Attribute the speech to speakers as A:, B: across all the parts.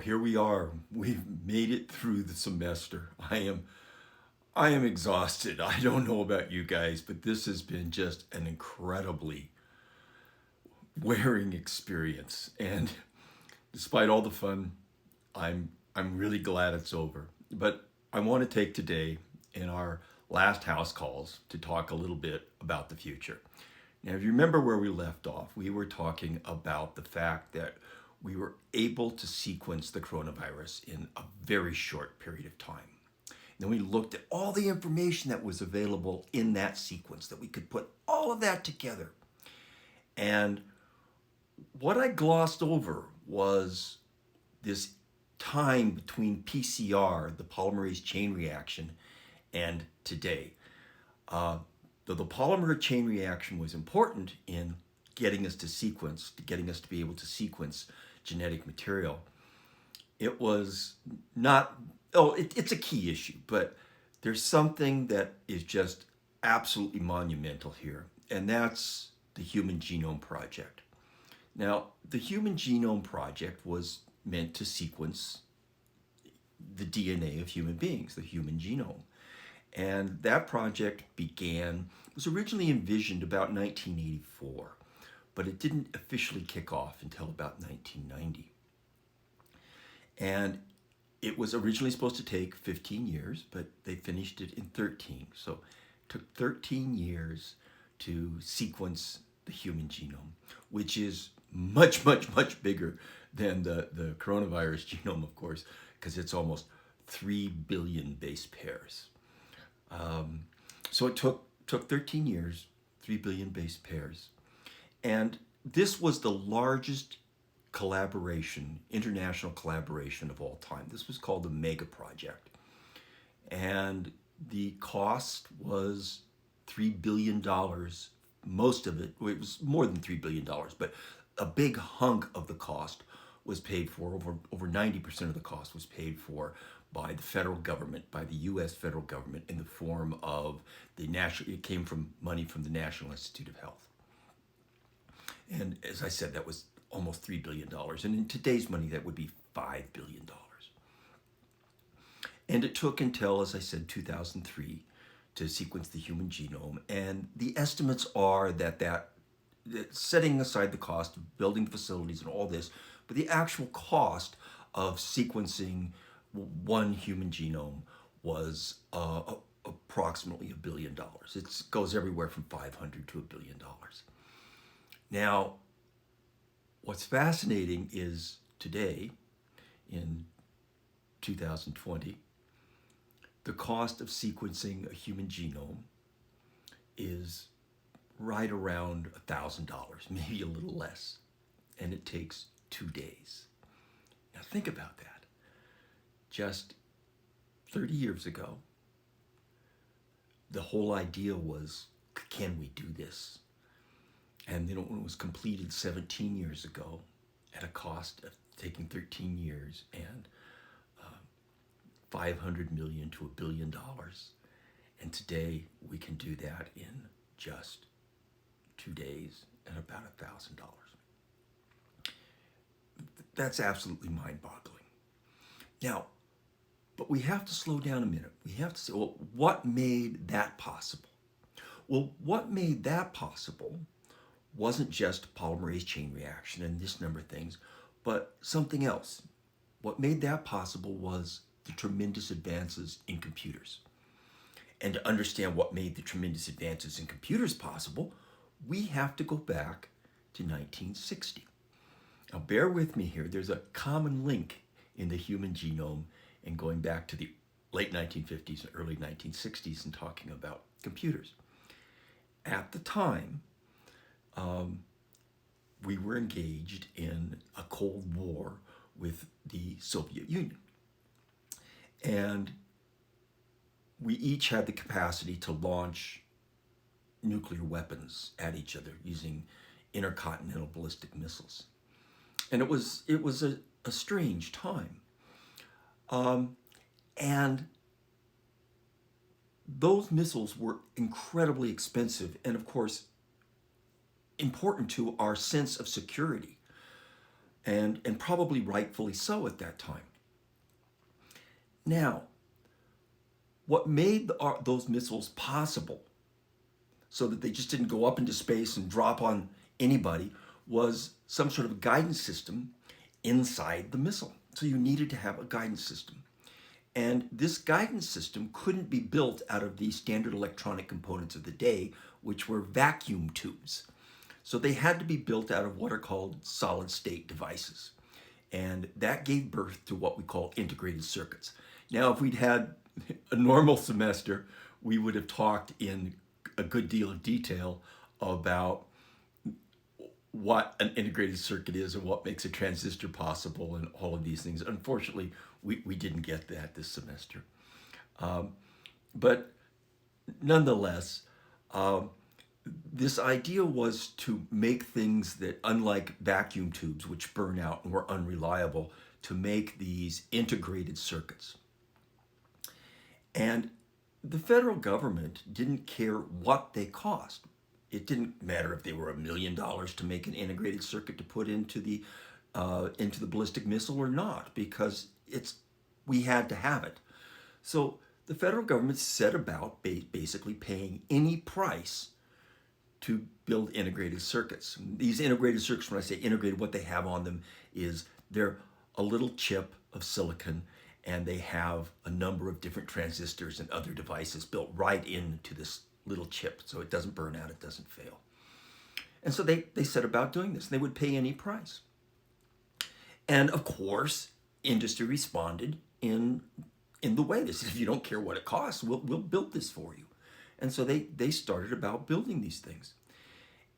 A: here we are. We've made it through the semester. I am exhausted. I don't know about you guys, but this has been just an incredibly wearing experience. And despite all the fun, I'm really glad it's over. But I want to take today in our last house calls to talk a little bit about the future. Now, if you remember where we left off, we were talking about the fact that we were able to sequence the coronavirus in a very short period of time. Then we looked at all the information that was available in that sequence, that we could put all of that together. And what I glossed over was this time between PCR, the polymerase chain reaction, and today. Though the polymer chain reaction was important in getting us to sequence, getting us to be able to sequence genetic material, it was not, it's a key issue, but there's something that is just absolutely monumental here, and that's the Human Genome Project. Now, the Human Genome Project was meant to sequence the DNA of human beings, the human genome. And that project was originally envisioned about 1984, but it didn't officially kick off until about 1990. And it was originally supposed to take 15 years, but they finished it in 13. So it took 13 years to sequence the human genome, which is much, much, much bigger than the coronavirus genome, of course, because it's almost 3 billion base pairs. So it took 13 years, 3 billion base pairs. And this was the largest collaboration, international collaboration of all time. This was called the Mega Project. And the cost was $3 billion. Most of it was more than $3 billion, but a big hunk of the cost was paid for, over 90% of the cost was paid for by the federal government, by the US federal government, in the form of it came from money from the National Institute of Health. And as I said, that was almost $3 billion. And in today's money, that would be $5 billion. And it took until, as I said, 2003 to sequence the human genome. And the estimates are that setting aside the cost of building facilities and all this, but the actual cost of sequencing one human genome was approximately $1 billion. It goes everywhere from 500 to $1 billion. Now, what's fascinating is today, in 2020, the cost of sequencing a human genome is right around $1,000, maybe a little less, and it takes 2 days. Now think about that. Just 30 years ago, the whole idea was, can we do this? And then when it was completed 17 years ago, at a cost of taking 13 years and 500 million to $1 billion. And today we can do that in just 2 days and about $1,000. That's absolutely mind-boggling. Now, but we have to slow down a minute. We have to say, well, what made that possible? Well, what made that possible wasn't just polymerase chain reaction and this number of things, but something else. What made that possible was the tremendous advances in computers. And to understand what made the tremendous advances in computers possible, we have to go back to 1960. Now, bear with me here. There's a common link in the human genome and going back to the late 1950s and early 1960s and talking about computers. At the time, we were engaged in a Cold War with the Soviet Union. And we each had the capacity to launch nuclear weapons at each other using intercontinental ballistic missiles. And it was a strange time. And those missiles were incredibly expensive and, of course, important to our sense of security. and probably rightfully so at that time. Now, what made those missiles possible so that they just didn't go up into space and drop on anybody was some sort of guidance system inside the missile. So you needed to have a guidance system. And this guidance system couldn't be built out of the standard electronic components of the day, which were vacuum tubes. So they had to be built out of what are called solid state devices. And that gave birth to what we call integrated circuits. Now, if we'd had a normal semester, we would have talked in a good deal of detail about what an integrated circuit is and what makes a transistor possible and all of these things. Unfortunately, we didn't get that this semester. But nonetheless, this idea was to make things that, unlike vacuum tubes, which burn out and were unreliable, to make these integrated circuits. And the federal government didn't care what they cost. It didn't matter if they were $1 million to make an integrated circuit to put into the ballistic missile or not, because we had to have it. So the federal government set about basically paying any price to build integrated circuits. These integrated circuits, when I say integrated, what they have on them is they're a little chip of silicon, and they have a number of different transistors and other devices built right into this little chip, so it doesn't burn out, it doesn't fail. And so they set about doing this. They would pay any price. And of course, industry responded in the way they said, if you don't care what it costs, we'll build this for you. And so they started about building these things.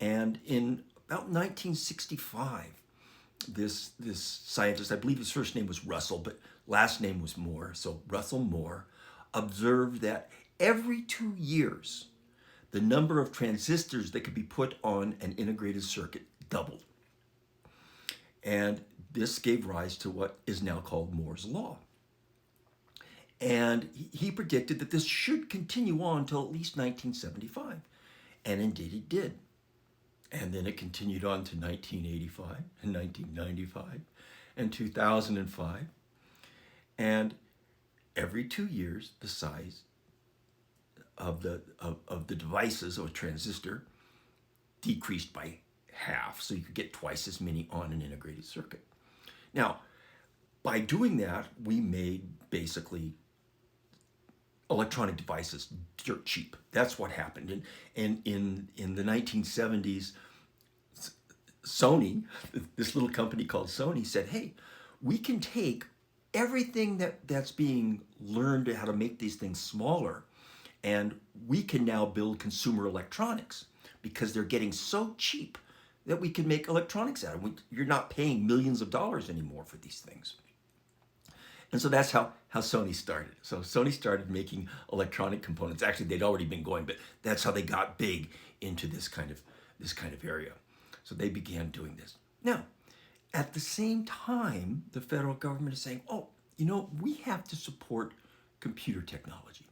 A: And in about 1965, this scientist, I believe his first name was Russell, but last name was Moore, so Russell Moore, observed that every 2 years, the number of transistors that could be put on an integrated circuit doubled. And this gave rise to what is now called Moore's Law. And he predicted that this should continue on until at least 1975. And indeed it did. And then it continued on to 1985 and 1995 and 2005. And every 2 years, the size of the devices of a transistor decreased by half, so you could get twice as many on an integrated circuit. Now, by doing that, we made basically electronic devices dirt cheap. That's what happened. And in the 1970s, Sony, this little company called Sony, said, hey, we can take everything that's being learned how to make these things smaller, and we can now build consumer electronics because they're getting so cheap that we can make electronics out of them. You're not paying millions of dollars anymore for these things. And so that's how Sony started. So Sony started making electronic components. Actually, they'd already been going, but that's how they got big into this kind of area. So they began doing this. Now, at the same time, the federal government is saying, oh, we have to support computer technology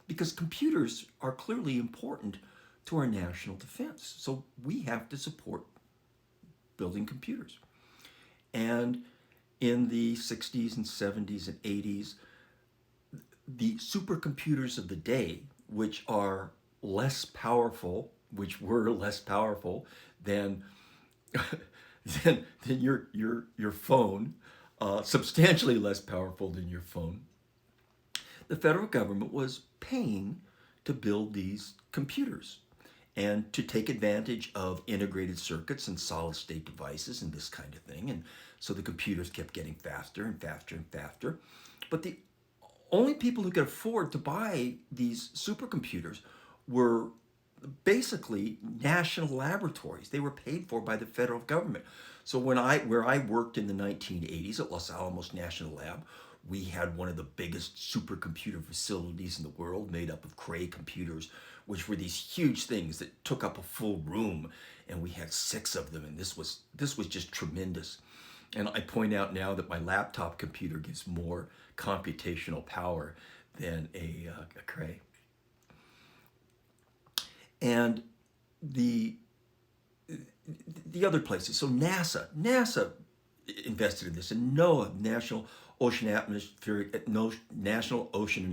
A: because computers are clearly important to our national defense. So we have to support building computers. And in the 60s and 70s and 80s, the supercomputers of the day, which were less powerful than your phone, substantially less powerful than your phone, the federal government was paying to build these computers and to take advantage of integrated circuits and solid state devices and this kind of thing. And so the computers kept getting faster and faster and faster. But the only people who could afford to buy these supercomputers were basically national laboratories. They were paid for by the federal government. So where I worked in the 1980s at Los Alamos National Lab, we had one of the biggest supercomputer facilities in the world, made up of Cray computers, which were these huge things that took up a full room, and we had 6 of them, and this was just tremendous. And I point out now that my laptop computer gives more computational power than a Cray. And the other places, so NASA invested in this, and NOAA, National Ocean and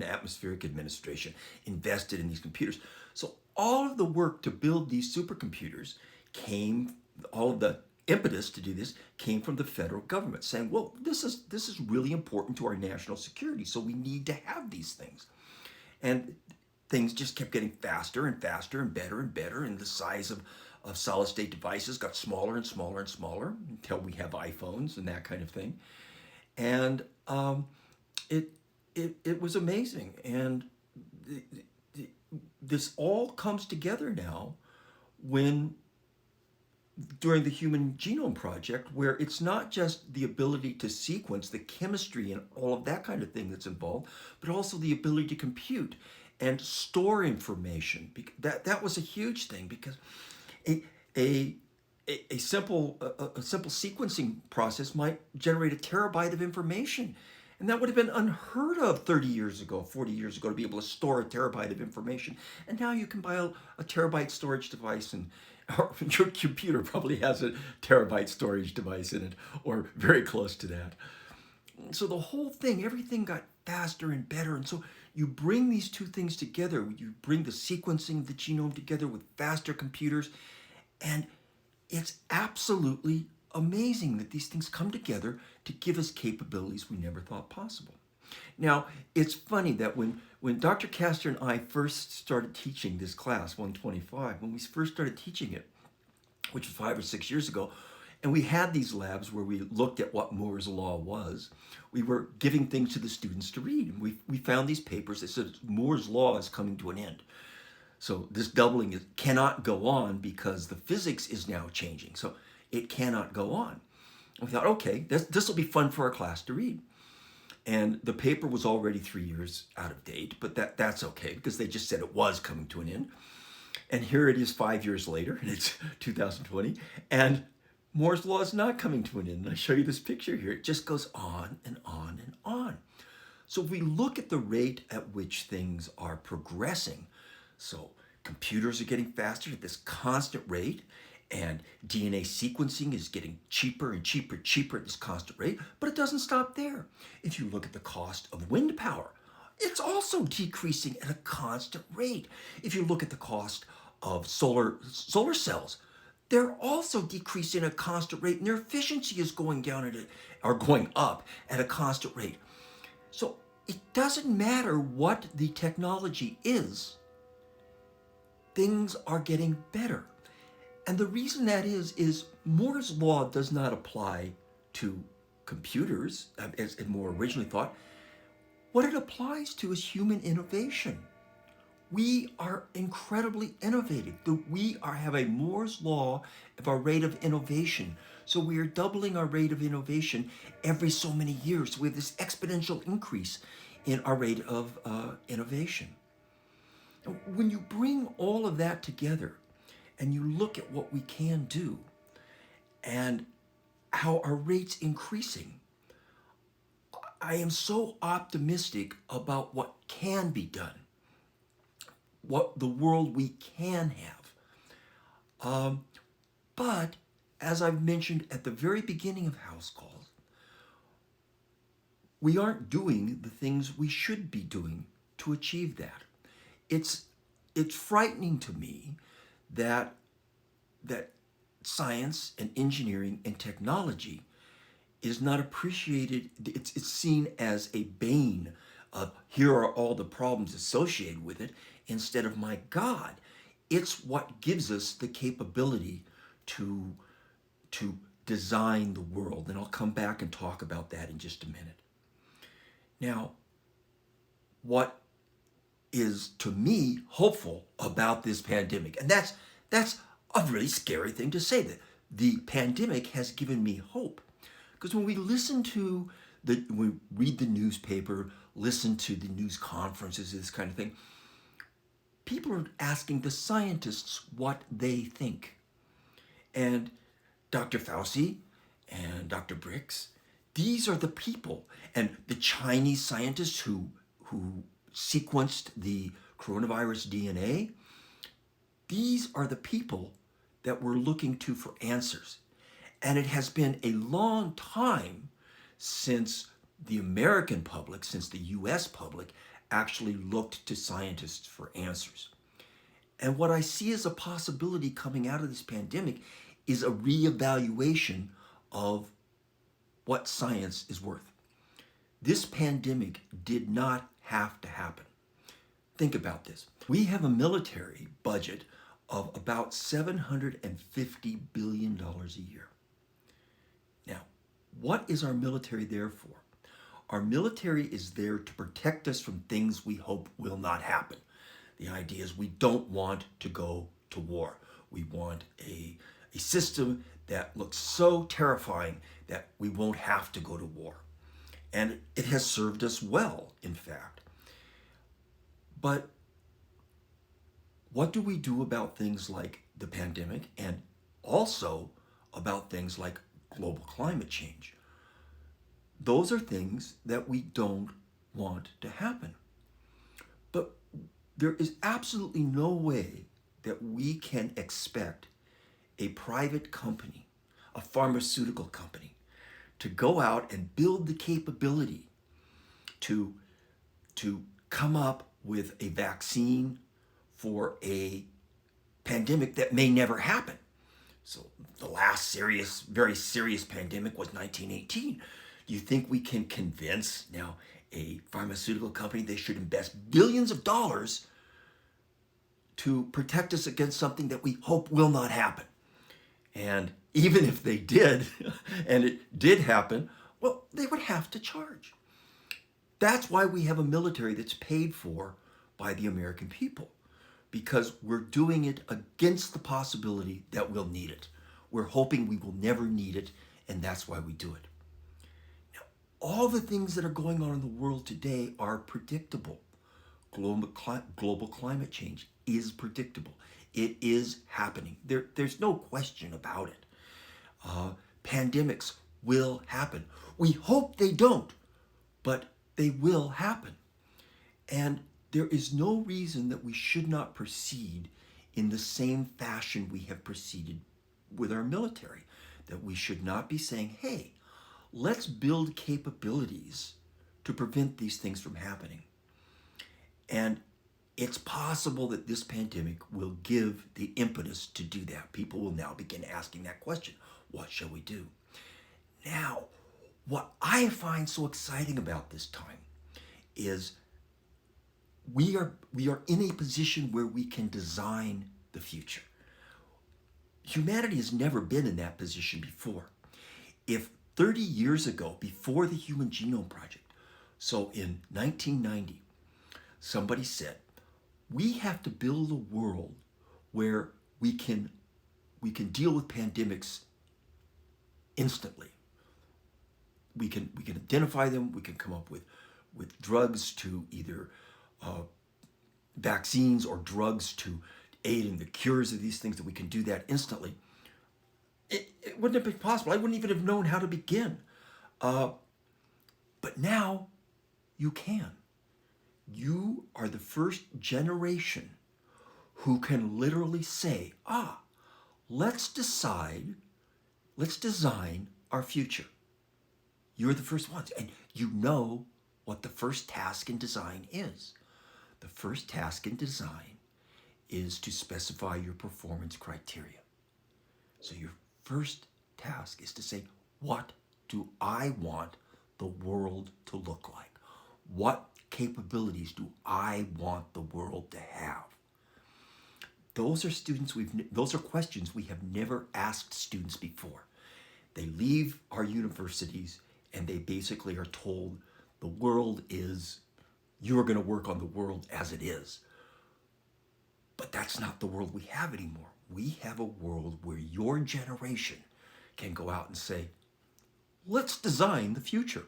A: Atmospheric Administration, invested in these computers. So all of the work to build these supercomputers came, all of the impetus to do this came from the federal government, saying, well, this is really important to our national security, so we need to have these things. And things just kept getting faster and faster and better, and the size of solid state devices got smaller and smaller and smaller until we have iPhones and that kind of thing. And it, it was amazing. And the, the, this all comes together now when during the Human Genome Project, where it's not just the ability to sequence, the chemistry and all of that kind of thing that's involved, but also the ability to compute and store information. That was a huge thing, because a, a, a simple sequencing process might generate a terabyte of information. And that would have been unheard of 30 years ago, 40 years ago, to be able to store a terabyte of information. And now you can buy a terabyte storage device, and or your computer probably has a terabyte storage device in it, or very close to that. So the whole thing, everything got faster and better. And so you bring these two things together. You bring the sequencing of the genome together with faster computers, and it's absolutely amazing that these things come together to give us capabilities we never thought possible. Now, it's funny that when Dr. Castor and I first started teaching this class, 125, when we first started teaching it, which was 5 or 6 years ago, and we had these labs where we looked at what Moore's Law was, we were giving things to the students to read. And we found these papers that said Moore's Law is coming to an end. So this doubling cannot go on because the physics is now changing. So it cannot go on. And we thought, okay, this will be fun for our class to read. And the paper was already 3 years out of date, but that's okay, because they just said it was coming to an end. And here it is 5 years later, and it's 2020, and Moore's Law is not coming to an end. And I show you this picture here. It just goes on and on and on. So if we look at the rate at which things are progressing, so computers are getting faster at this constant rate, and DNA sequencing is getting cheaper and cheaper and cheaper at this constant rate, but it doesn't stop there. If you look at the cost of wind power, it's also decreasing at a constant rate. If you look at the cost of solar cells, they're also decreasing at a constant rate, and their efficiency is going up at a constant rate. So it doesn't matter what the technology is, things are getting better. And the reason that is Moore's Law does not apply to computers, as Moore originally thought. What it applies to is human innovation. We are incredibly innovative. We have a Moore's Law of our rate of innovation. So we are doubling our rate of innovation every so many years. So we have this exponential increase in our rate of innovation. And when you bring all of that together and you look at what we can do and how our rate's increasing, I am so optimistic about what can be done, what the world we can have. But as I've mentioned at the very beginning of House Calls, we aren't doing the things we should be doing to achieve that. It's frightening to me that science and engineering and technology is not appreciated. It's seen as a bane of, here are all the problems associated with it, instead of, my God, it's what gives us the capability to design the world. And I'll come back and talk about that in just a minute. Now, what is, to me, hopeful about this pandemic, and that's a really scary thing to say, that the pandemic has given me hope. Because when we we read the newspaper, listen to the news conferences, this kind of thing, people are asking the scientists what they think. And Dr. Fauci and Dr. Bricks, these are the people. And the Chinese scientists who sequenced the coronavirus DNA, these are the people that we're looking to for answers. And it has been a long time since the American public, since the US public, actually looked to scientists for answers. And what I see as a possibility coming out of this pandemic is a reevaluation of what science is worth. This pandemic did not have to happen. Think about this. We have a military budget of about $750 billion a year. Now, what is our military there for? Our military is there to protect us from things we hope will not happen. The idea is we don't want to go to war. We want a system that looks so terrifying that we won't have to go to war. And it has served us well, in fact. But what do we do about things like the pandemic and also about things like global climate change? Those are things that we don't want to happen. But there is absolutely no way that we can expect a private company, a pharmaceutical company, to go out and build the capability to come up with a vaccine for a pandemic that may never happen. So the last very serious pandemic was 1918. Do you think we can convince now a pharmaceutical company they should invest billions of dollars to protect us against something that we hope will not happen? And even if they did, and it did happen, well, they would have to charge. That's why we have a military that's paid for by the American people, because we're doing it against the possibility that we'll need it. We're hoping we will never need it, and that's why we do it. Now, all the things that are going on in the world today are predictable. Global climate change is predictable. It is happening. There's no question about it. Pandemics will happen. We hope they don't, but they will happen. And there is no reason that we should not proceed in the same fashion we have proceeded with our military. That we should not be saying, hey, let's build capabilities to prevent these things from happening. And it's possible that this pandemic will give the impetus to do that. People will now begin asking that question. What shall we do? Now, what I find so exciting about this time is we are in a position where we can design the future. Humanity has never been in that position before. If 30 years ago, before the Human Genome Project, so in 1990, somebody said, we have to build a world where we can deal with pandemics instantly. We can identify them. We can come up with drugs to either vaccines or drugs to aid in the cures of these things, that we can do that instantly. It wouldn't have been possible. I wouldn't even have known how to begin. But now you can. You are the first generation who can literally say, let's design our future. You're the first ones, and you know what the first task in design is. The first task in design is to specify your performance criteria. So your first task is to say, what do I want the world to look like? What capabilities do I want the world to have? Those are questions we have never asked students before. They leave our universities and they basically are told the world is, you're going to work on the world as it is. But that's not the world we have anymore. We have a world where your generation can go out and say, let's design the future.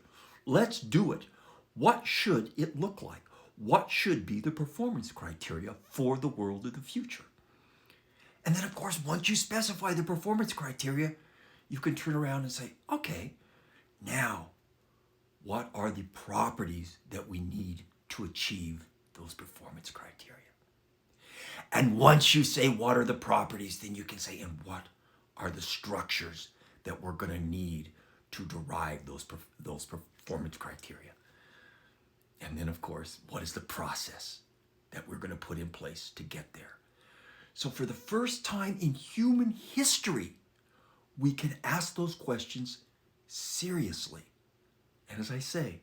A: Let's do it. What should it look like? What should be the performance criteria for the world of the future? And then, of course, once you specify the performance criteria, you can turn around and say, okay, now, what are the properties that we need to achieve those performance criteria? And once you say what are the properties, then you can say, and what are the structures that we're going to need to derive those performance criteria. And then, of course, what is the process that we're going to put in place to get there? So for the first time in human history, we can ask those questions seriously. And as I say,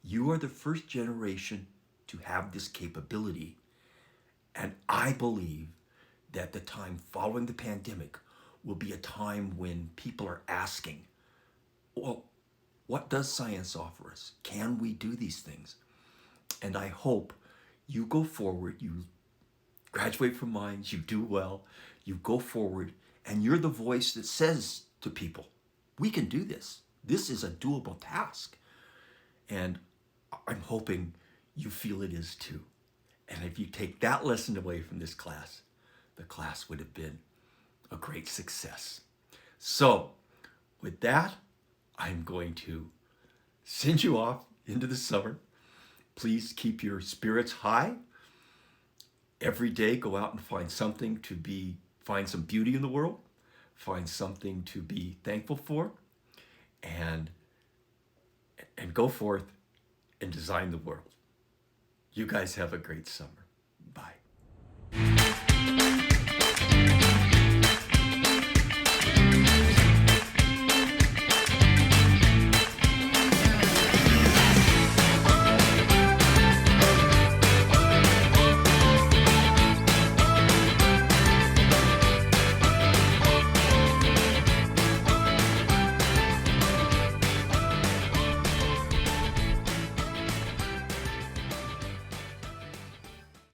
A: you are the first generation to have this capability. And I believe that the time following the pandemic will be a time when people are asking, well, what does science offer us? Can we do these things? And I hope you go forward, you graduate from mines, you do well, you go forward, and you're the voice that says to people, we can do this. This is a doable task. And I'm hoping you feel it is too. And if you take that lesson away from this class, the class would have been a great success. So with that, I'm going to send you off into the summer. Please keep your spirits high. Every day, go out and find some beauty in the world, find something to be thankful for, and go forth and design the world. You guys have a great summer.